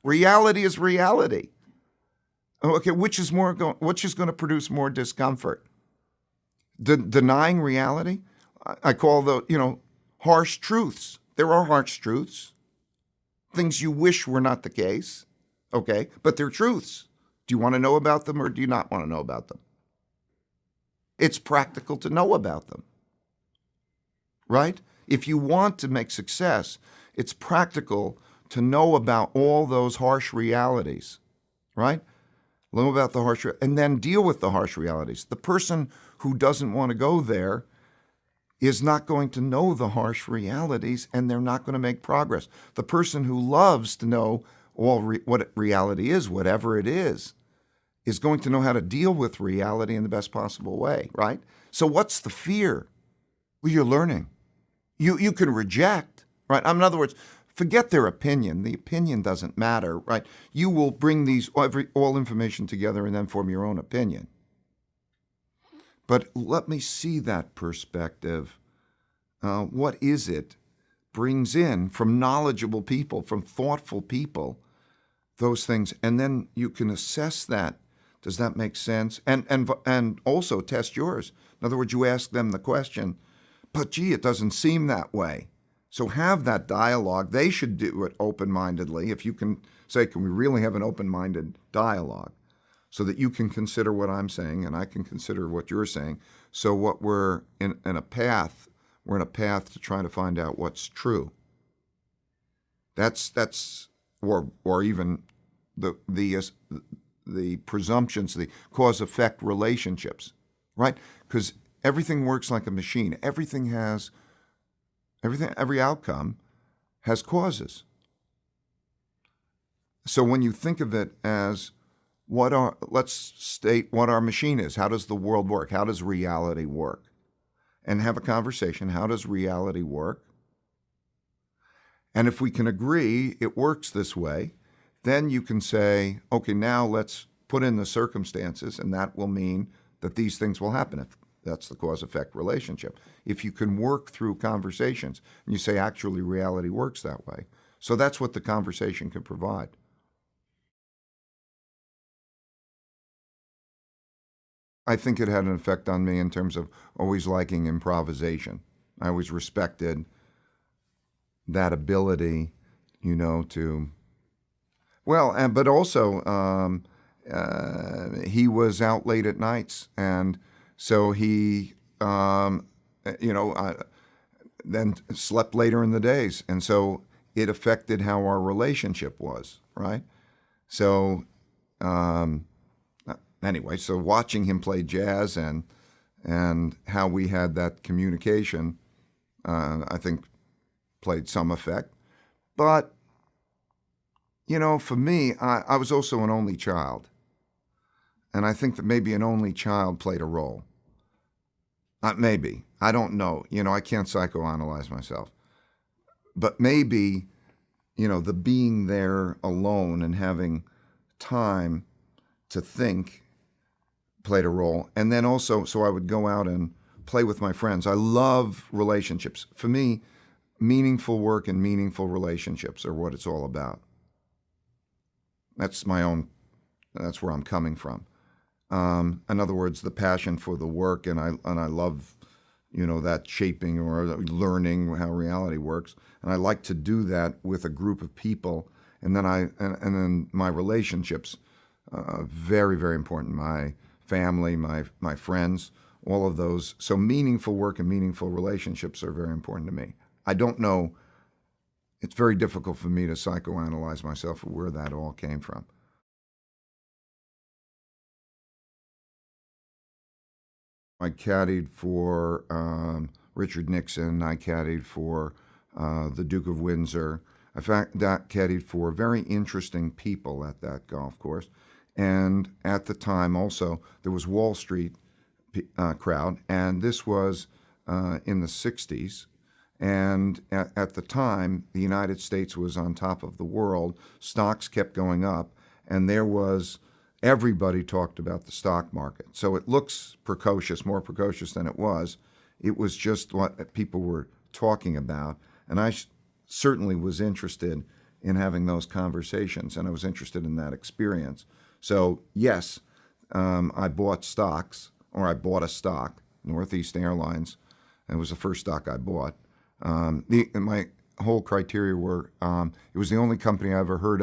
Reality is reality. Okay, which is going to produce more discomfort? Denying reality? I call harsh truths. There are harsh truths. Things you wish were not the case. Okay, but they're truths. Do you want to know about them or do you not want to know about them? It's practical to know about them, right? If you want to make success, it's practical to know about all those harsh realities, right? Know about the harsh, and then deal with the harsh realities. The person who doesn't want to go there is not going to know the harsh realities, and they're not going to make progress. The person who loves to know what reality is, whatever it is going to know how to deal with reality in the best possible way, right? So what's the fear? Well, you're learning. You can reject, right? In other words, forget their opinion. The opinion doesn't matter, right? You will bring all information together and then form your own opinion. But let me see that perspective. What is it brings in from knowledgeable people, from thoughtful people, those things, and then you can assess that. Does that make sense? And also test yours. In other words, you ask them the question, but gee, it doesn't seem that way. So have that dialogue. They should do it open-mindedly. If you can say, can we really have an open-minded dialogue so that you can consider what I'm saying and I can consider what you're saying. So what we're in a path to try to find out what's true. That's or even the presumptions, the cause-effect relationships, right? Because everything works like a machine. Every outcome has causes. So when you think of it as let's state what our machine is. How does the world work? How does reality work? And have a conversation. How does reality work? And if we can agree it works this way, then you can say, okay, now let's put in the circumstances, and that will mean that these things will happen. If that's the cause-effect relationship. If you can work through conversations, and you say, actually, reality works that way. So that's what the conversation can provide. I think it had an effect on me in terms of always liking improvisation. I always respected that ability, to... Well, but also he was out late at nights, and so he, then slept later in the days, and so it affected how our relationship was, right? So anyway, so watching him play jazz and how we had that communication, I think played some effect. But for me, I was also an only child. And I think that maybe an only child played a role. Maybe. I don't know. I can't psychoanalyze myself. But maybe, the being there alone and having time to think played a role. And then also, so I would go out and play with my friends. I love relationships. For me, meaningful work and meaningful relationships are what it's all about. That's where I'm coming from. In other words, the passion for the work, and I love, that shaping or learning how reality works. And I like to do that with a group of people. And then and then my relationships, very, very important. My family, my friends, all of those. So meaningful work and meaningful relationships are very important to me. I don't know. It's very difficult for me to psychoanalyze myself or where that all came from. I caddied for Richard Nixon. I caddied for the Duke of Windsor. In fact, that caddied for very interesting people at that golf course. And at the time also, there was Wall Street crowd, and this was in the 60s. And at the time, the United States was on top of the world. Stocks kept going up, and everybody talked about the stock market. So it looks precocious, more precocious than it was. It was just what people were talking about. And I certainly was interested in having those conversations, and I was interested in that experience. So yes, I bought stocks, or I bought a stock, Northeast Airlines. It was the first stock I bought. My whole criteria were it was the only company I ever heard